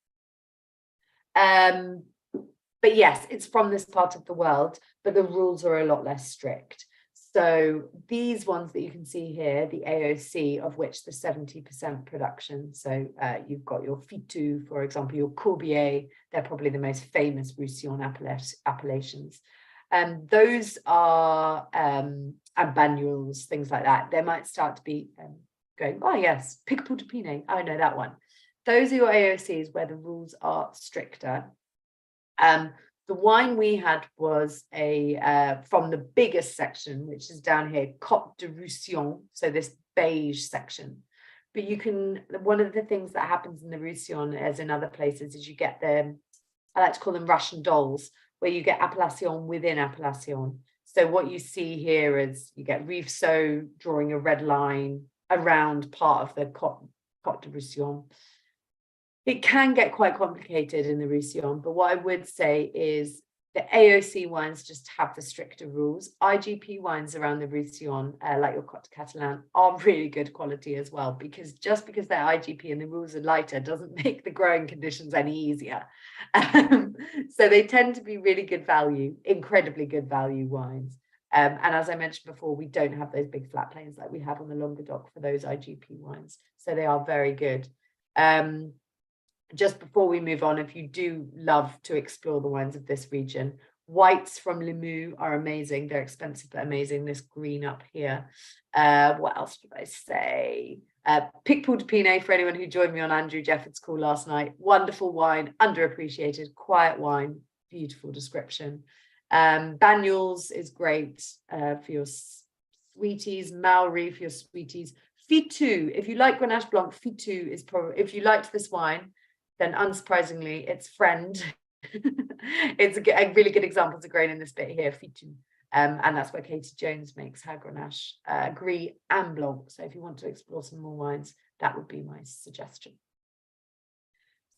But yes, it's from this part of the world, but the rules are a lot less strict. So these ones that you can see here, the AOC, of which the 70% production, so you've got your Fitou, for example, your Corbier, they're probably the most famous Roussillon appellations. Those are and Banyuls, things like that. They might start to be going, oh yes, Picpoul de Pinet, I know that one. Those are your AOCs where the rules are stricter. The wine we had was from the biggest section, which is down here, Côte de Roussillon, so this beige section. But you can, one of the things that happens in the Roussillon, as in other places, is you get them, I like to call them Russian dolls, where you get appellation within appellation. So what you see here is you get Rivesseau drawing a red line around part of the Côte de Roussillon. It can get quite complicated in the Roussillon, but what I would say is the AOC wines just have the stricter rules. IGP wines around the Roussillon, like your Côte Catalane, are really good quality as well, because just because they're IGP and the rules are lighter doesn't make the growing conditions any easier. So they tend to be really good value, incredibly good value wines. And as I mentioned before, we don't have those big flat plains like we have on the Languedoc for those IGP wines. So they are very good. Just before we move on, if you do love to explore the wines of this region, whites from Limoux are amazing. They're expensive but amazing. This green up here. What else would I say? Picpoul de Pinet, for anyone who joined me on Andrew Jefford's call last night. Wonderful wine, underappreciated, quiet wine, beautiful description. Banyuls is great for your sweeties. Maori for your sweeties. Fitou, if you like Grenache Blanc, Fitou is probably, if you liked this wine, then unsurprisingly, its friend. It's a really good example of the grain in this bit here, Fitou. And that's where Katie Jones makes her Grenache, Gris and Blanc. So if you want to explore some more wines, that would be my suggestion.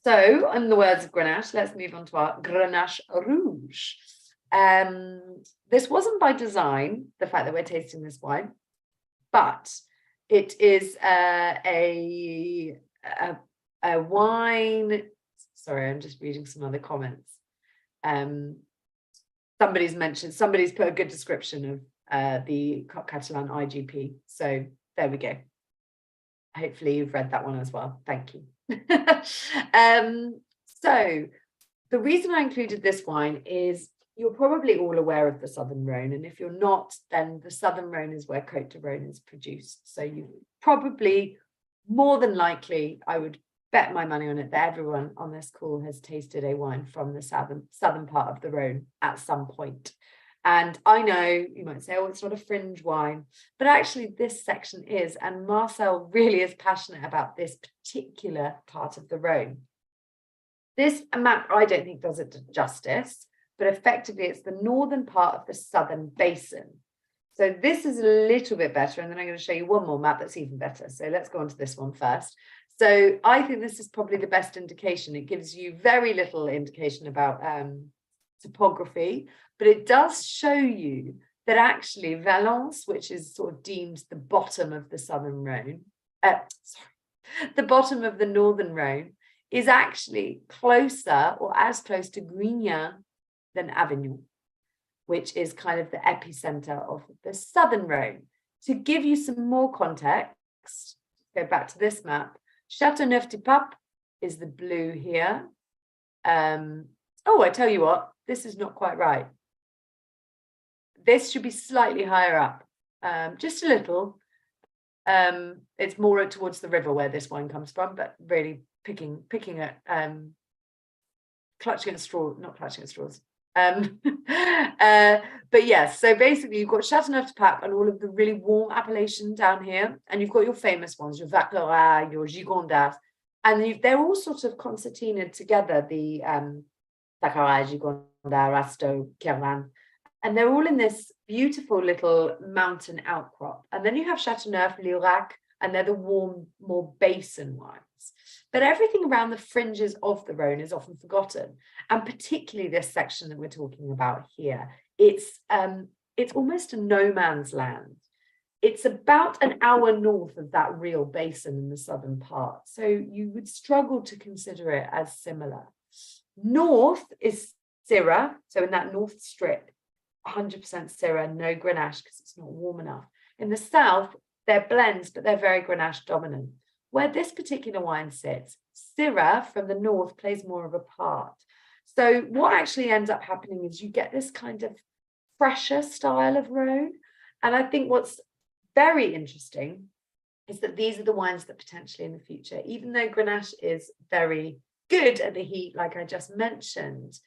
So, in the words of Grenache, let's move on to our Grenache Rouge. This wasn't by design, the fact that we're tasting this wine, but it is a wine. Sorry, I'm just reading some other comments. Somebody's put a good description of the Catalan IGP. So there we go. Hopefully you've read that one as well. Thank you. So the reason I included this wine is you're probably all aware of the Southern Rhone. And if you're not, then the Southern Rhone is where Côte de Rhone is produced. So you probably, more than likely, I would bet my money on it that everyone on this call has tasted a wine from the southern part of the Rhone at some point. And I know you might say, oh, it's not a fringe wine, but actually this section is, and Marcel really is passionate about this particular part of the Rhone. This map, I don't think does it justice, but effectively it's the northern part of the southern basin. So this is a little bit better, and then I'm going to show you one more map that's even better. So let's go on to this one first. So I think this is probably the best indication. It gives you very little indication about topography, but it does show you that actually Valence, which is sort of deemed the bottom of the Southern Rhone, the bottom of the Northern Rhone, is actually closer or as close to Grignan than Avignon, which is kind of the epicenter of the Southern Rhone. To give you some more context, go back to this map. Châteauneuf-du-Pape is the blue here. Oh, I tell you what, this is not quite right. This should be slightly higher up, just a little. It's more towards the river where this wine comes from, but really picking at, clutching at straw, not clutching at straws. But yes, so basically you've got Châteauneuf-du-Pape and all of the really warm appellation down here, and you've got your famous ones, your Vacqueyras, your Gigondas, and they're all sort of concertinaed together, the Vacqueyras, Gigondas, Rasteau, Crémant, and they're all in this beautiful little mountain outcrop. And then you have Châteauneuf, Lirac, and they're the warm, more basin wines. But everything around the fringes of the Rhone is often forgotten, and particularly this section that we're talking about here. It's almost a no man's land. It's about an hour north of that real basin in the southern part, so you would struggle to consider it as similar. North is Syrah, so in that north strip, 100% Syrah, no Grenache because it's not warm enough. In the south, they're blends, but they're very Grenache dominant. Where this particular wine sits, Syrah from the north plays more of a part. So what actually ends up happening is you get this kind of fresher style of Rhone. And I think what's very interesting is that these are the wines that potentially in the future, even though Grenache is very good at the heat, like I just mentioned,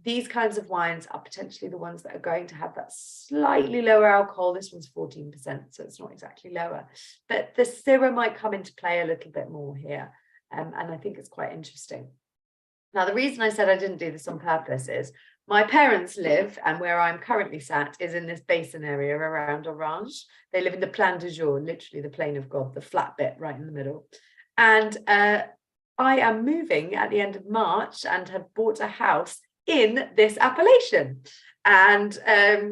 these kinds of wines are potentially the ones that are going to have that slightly lower alcohol. This one's 14%, so it's not exactly lower. But the Syrah might come into play a little bit more here. And I think it's quite interesting. Now, the reason I said I didn't do this on purpose is my parents live, and where I'm currently sat is in this basin area around Orange. They live in the Plain de Jour, literally the plain of God, the flat bit right in the middle. And I am moving at the end of March and have bought a house in this appellation, and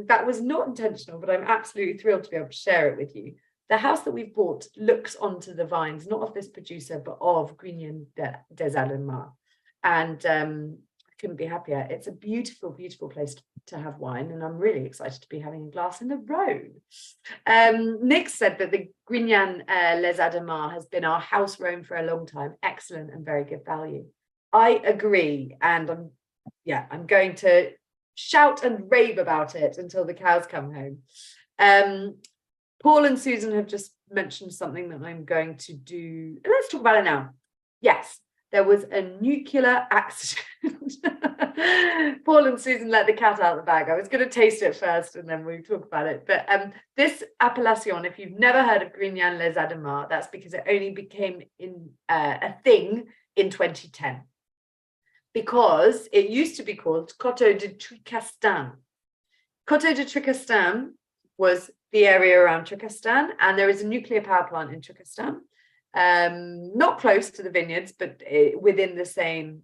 that was not intentional, but I'm absolutely thrilled to be able to share it with you. The house that we've bought looks onto the vines, not of this producer, but of Grignan des Allemands, and I couldn't be happier. It's a beautiful, beautiful place to have wine, and I'm really excited to be having a glass in the Rhone. Nick said that the Grignan les Allemands has been our house Rhone for a long time. Excellent and very good value. I agree, and I'm going to shout and rave about it until the cows come home. Paul and Susan have just mentioned something that I'm going to do. Let's talk about it now. Yes, there was a nuclear accident. Paul and Susan let the cat out of the bag. I was going to taste it first and then we'll talk about it. But this appellation, if you've never heard of Grignan les Allemands, that's because it only became a thing in 2010. Because it used to be called Coteau de Tricastin. Coteau de Tricastin was the area around Tricastin, and there is a nuclear power plant in Tricastin, not close to the vineyards, but within the same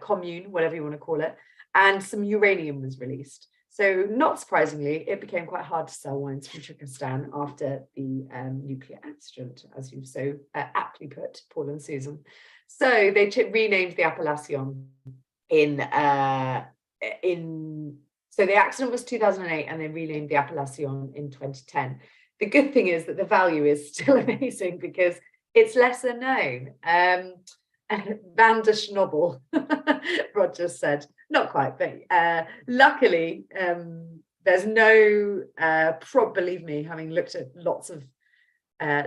commune, whatever you want to call it, and some uranium was released. So not surprisingly, it became quite hard to sell wines from Tricastin after the nuclear accident, as you've so aptly put, Paul and Susan. So they renamed the appellation so the accident was 2008 and they renamed the appellation in 2010. The good thing is that the value is still amazing because it's lesser known. Van der Schnobel, Roger said. Not quite, but luckily there's no, believe me, having looked at lots of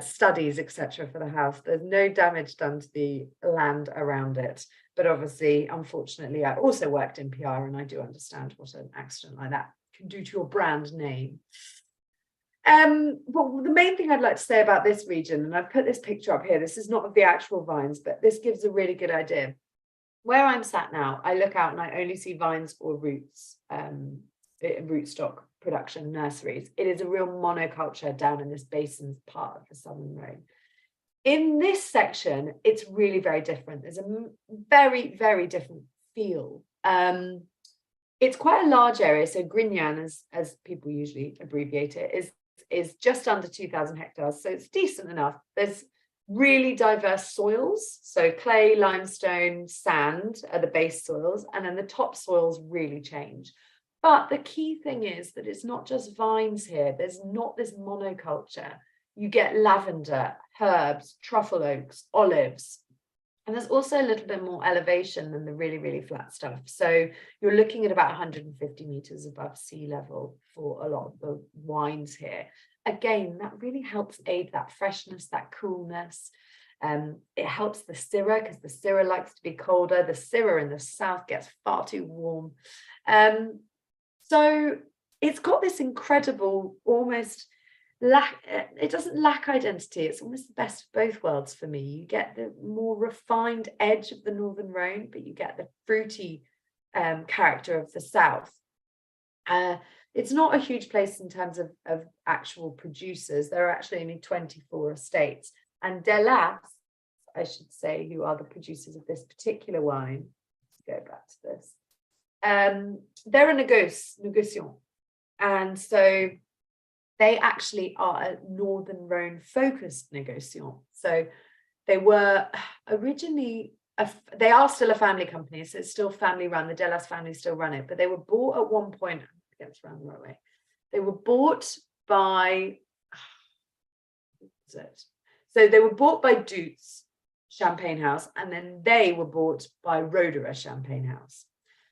studies, etc. for the house, there's no damage done to the land around it. But obviously, unfortunately, I also worked in PR and I do understand what an accident like that can do to your brand name. Well, the main thing I'd like to say about this region, and I've put this picture up here, this is not of the actual vines, but this gives a really good idea. Where I'm sat now, I look out and I only see vines or roots, rootstock production nurseries. It is a real monoculture down in this basin part of the Southern Rhone. In this section, it's really very different. There's a very, very different feel. It's quite a large area. So Grignan, as people usually abbreviate it, is just under 2,000 hectares. So it's decent enough. There's really diverse soils. So clay, limestone, sand are the base soils. And then the top soils really change. But the key thing is that it's not just vines here. There's not this monoculture. You get lavender, herbs, truffle oaks, olives. And there's also a little bit more elevation than the really, really flat stuff. So you're looking at about 150 meters above sea level for a lot of the wines here. Again, that really helps aid that freshness, that coolness. It helps the Syrah because the Syrah likes to be colder. The Syrah in the south gets far too warm. So it's got this incredible, almost it doesn't lack identity. It's almost the best of both worlds for me. You get the more refined edge of the Northern Rhone, but you get the fruity character of the south. It's not a huge place in terms of actual producers. There are actually only 24 estates. And Delas, I should say, who are the producers of this particular wine, let's go back to this. They're a négociant. And so they actually are a Northern Rhone focused négociant. So they were originally, they are still a family company, so it's still family run. The Delas family still run it, but they were bought at one point, I think it's around the right way. They were bought by, so they were bought by Dutz Champagne House, and then they were bought by Roederer Champagne House.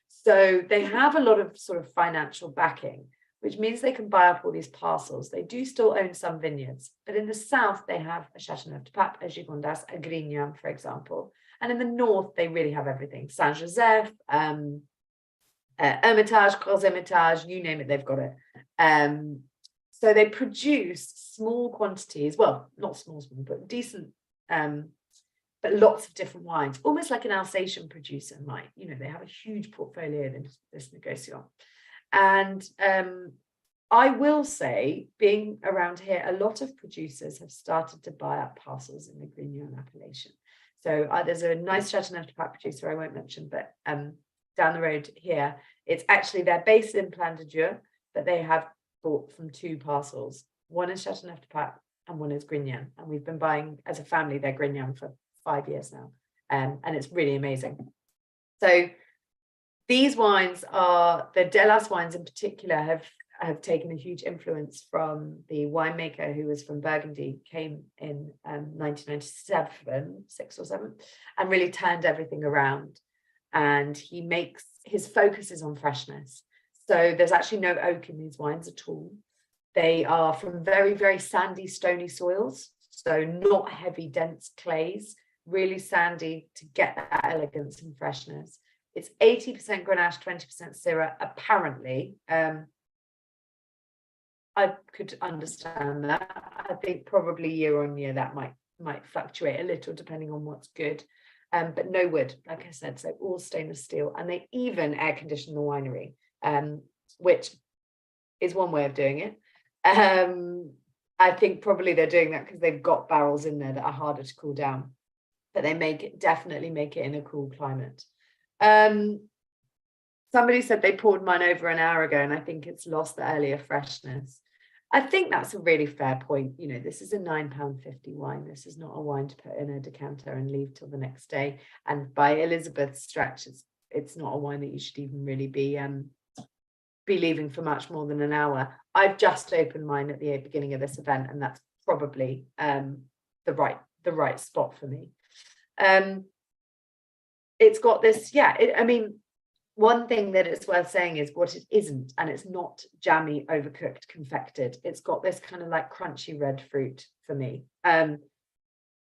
So they have a lot of sort of financial backing, which means they can buy up all these parcels. They do still own some vineyards, but in the south, they have a Châteauneuf-du-Pape, a Gigondas, a Grignan, for example. And in the north, they really have everything. Saint-Joseph, Hermitage, Gros-Hermitage, you name it, they've got it. So they produce small quantities, well, not small, but decent, but lots of different wines, almost like an Alsatian producer might. You know, they have a huge portfolio in this négociant. And I will say, being around here, a lot of producers have started to buy up parcels in the Grignan appellation. So there's a nice Châteauneuf-du-Pape producer I won't mention, but down the road here, it's actually they're based in Plan de Dieu, but they have bought from two parcels. One is Châteauneuf-du-Pape and one is Grignan. And we've been buying, as a family, their Grignan for 5 years now. And it's really amazing. So these wines are, the Delas wines in particular, have taken a huge influence from the winemaker who was from Burgundy, came in 1997, 6 or 7, and really turned everything around. And his focus is on freshness. So there's actually no oak in these wines at all. They are from very, very sandy, stony soils. So not heavy, dense clays, really sandy to get that elegance and freshness. It's 80% Grenache, 20% Syrah, apparently. I could understand that. I think probably year on year that might fluctuate a little depending on what's good. But no wood, like I said, so all stainless steel. And they even air condition the winery, which is one way of doing it. I think probably they're doing that because they've got barrels in there that are harder to cool down, but they definitely make it in a cool climate. Somebody said they poured mine over an hour ago, and I think it's lost the earlier freshness. I think that's a really fair point. You know, this is a £9.50 wine. This is not a wine to put in a decanter and leave till the next day. And by Elizabeth's stretch, it's not a wine that you should even really be leaving for much more than an hour. I've just opened mine at the beginning of this event, and that's probably the right spot for me. It's got this, I mean, one thing that it's worth saying is what it isn't, and it's not jammy, overcooked, confected. It's got this kind of like crunchy red fruit for me.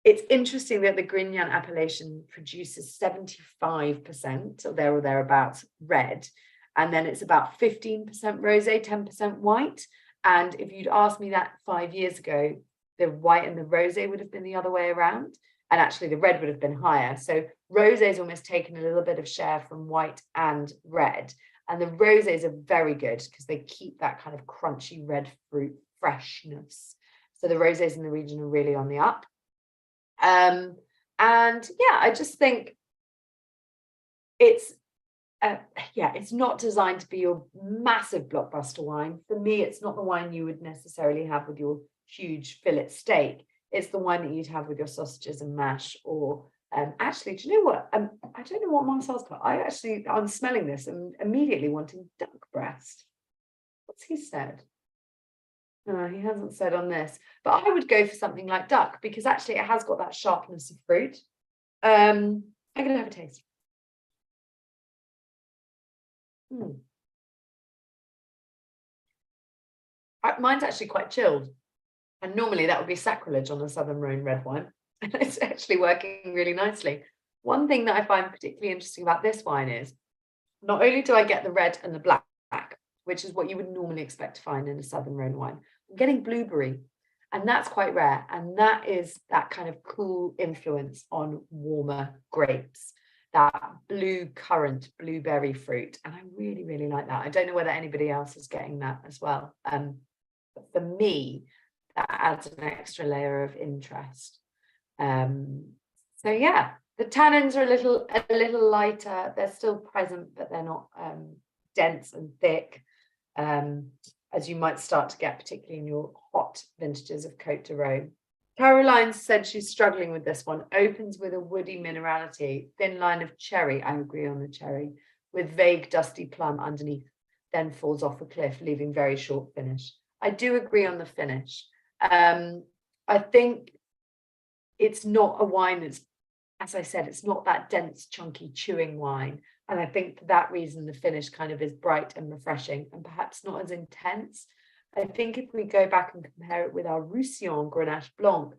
It's interesting that the Grignan appellation produces 75% or thereabouts red, and then it's about 15% rosé, 10% white. And if you'd asked me that 5 years ago, the white and the rosé would have been the other way around. And actually the red would have been higher. So rosé's almost taken a little bit of share from white and red. And the rosés are very good because they keep that kind of crunchy red fruit freshness. So the rosés in the region are really on the up. And yeah, I just think it's not designed to be your massive blockbuster wine. For me, it's not the wine you would necessarily have with your huge fillet steak. It's the wine that you'd have with your sausages and mash, or actually, do you know what? I don't know what Marcel's got. I'm smelling this and immediately wanting duck breast. What's he said? No, he hasn't said on this, but I would go for something like duck because actually it has got that sharpness of fruit. I'm going to have a taste. Mine's actually quite chilled. And normally that would be sacrilege on a Southern Rhone red wine. And it's actually working really nicely. One thing that I find particularly interesting about this wine is not only do I get the red and the black, which is what you would normally expect to find in a Southern Rhone wine, I'm getting blueberry. And that's quite rare. And that is that kind of cool influence on warmer grapes, that blue currant blueberry fruit. And I really, really like that. I don't know whether anybody else is getting that as well. But for me, that adds an extra layer of interest. So yeah, the tannins are a little lighter. They're still present, but they're not dense and thick, as you might start to get, particularly in your hot vintages of Côte de Rhone. Caroline said she's struggling with this one. Opens with a woody minerality, thin line of cherry. I agree on the cherry, with vague dusty plum underneath, then falls off a cliff, leaving very short finish. I do agree on the finish. I think it's not a wine that's, as I said, it's not that dense, chunky, chewing wine. And I think for that reason, the finish kind of is bright and refreshing and perhaps not as intense. I think if we go back and compare it with our Roussillon Grenache Blanc,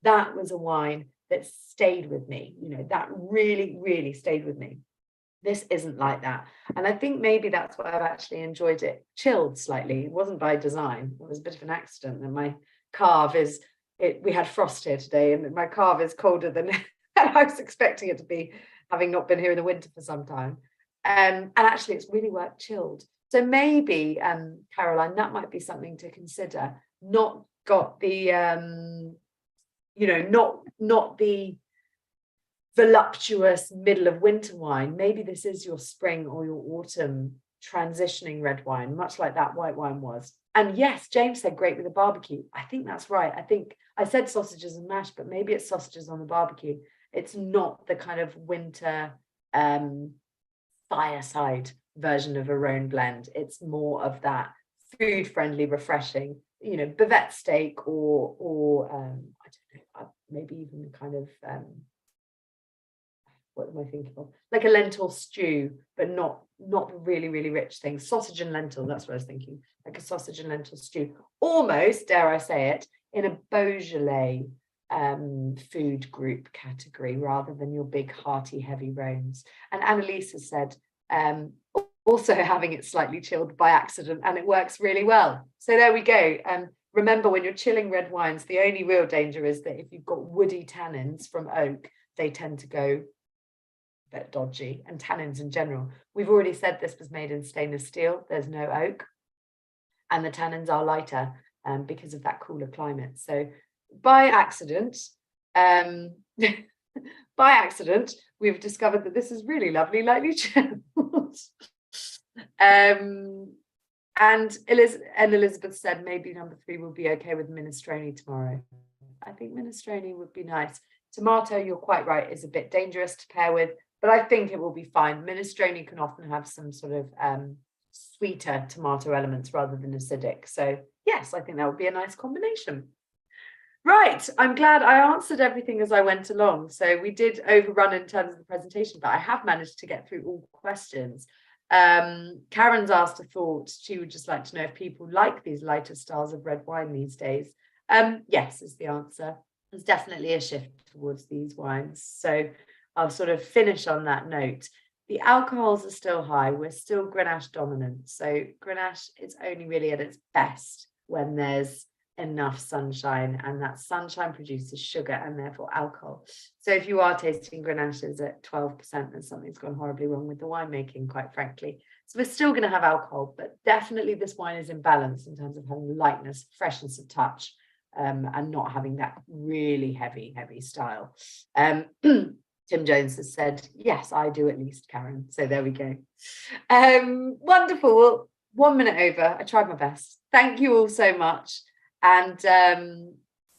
that was a wine that stayed with me. You know, that really, really stayed with me. This isn't like that. And I think maybe that's why I've actually enjoyed it chilled slightly. It wasn't by design. It was a bit of an accident. And my cave we had frost here today, and my cave is colder than I was expecting it to be, having not been here in the winter for some time. And actually it's really worked chilled. So maybe, Caroline, that might be something to consider. Not got the, not the voluptuous middle of winter wine. Maybe this is your spring or your autumn transitioning red wine, much like that white wine was. And yes, James said great with a barbecue. I think that's right. I think I said sausages and mash, but maybe it's sausages on the barbecue. It's not the kind of winter fireside version of a Rhone blend. It's more of that food friendly, refreshing, bavette steak or I don't know, maybe even kind of what am I thinking of? Like a lentil stew, but not really, really rich things. Sausage and lentil, that's what I was thinking. Like a sausage and lentil stew. Almost, dare I say it, in a Beaujolais food group category rather than your big, hearty, heavy Rhones. And Annalise has said, also having it slightly chilled by accident, and it works really well. So there we go. Remember, when you're chilling red wines, the only real danger is that if you've got woody tannins from oak, they tend to go a bit dodgy, and tannins in general. We've already said this was made in stainless steel. There's no oak, and the tannins are lighter because of that cooler climate. So by accident, we've discovered that this is really lovely, lightly chilled. And And Elizabeth said maybe number 3 will be okay with minestrone tomorrow. I think minestrone would be nice. Tomato, you're quite right, is a bit dangerous to pair with, but I think it will be fine. Minestrone can often have some sort of sweeter tomato elements rather than acidic. So yes, I think that would be a nice combination. Right, I'm glad I answered everything as I went along. So we did overrun in terms of the presentation, but I have managed to get through all questions. Karen's asked a thought. She would just like to know if people like these lighter styles of red wine these days. Yes, is the answer. There's definitely a shift towards these wines. So I'll sort of finish on that note. The alcohols are still high. We're still Grenache dominant. So Grenache is only really at its best when there's enough sunshine, and that sunshine produces sugar and therefore alcohol. So if you are tasting Grenaches at 12%, then something's gone horribly wrong with the winemaking, quite frankly. So we're still going to have alcohol, but definitely this wine is in balance in terms of having lightness, freshness of touch, and not having that really heavy style. Tim Jones has said, yes, I do at least, Karen. So there we go. Wonderful. Well, 1 minute over. I tried my best. Thank you all so much. And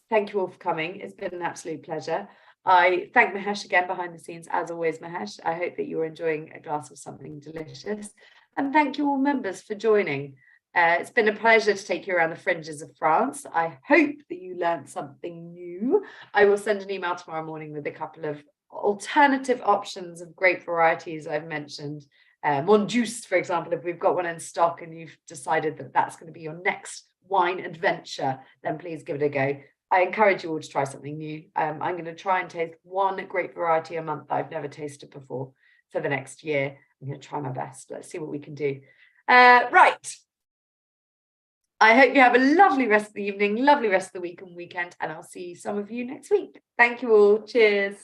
thank you all for coming. It's been an absolute pleasure. I thank Mahesh again behind the scenes, as always, Mahesh. I hope that you're enjoying a glass of something delicious. And thank you all members for joining. It's been a pleasure to take you around the fringes of France. I hope that you learned something new. I will send an email tomorrow morning with a couple of alternative options of grape varieties I've mentioned. Monjuice, for example, if we've got one in stock and you've decided that that's going to be your next wine adventure, then please give it a go. I encourage you all to try something new. I'm going to try and taste one grape variety a month that I've never tasted before for the next year. I'm going to try my best. Let's see what we can do. Right. I hope you have a lovely rest of the evening, lovely rest of the week and weekend, and I'll see some of you next week. Thank you all. Cheers.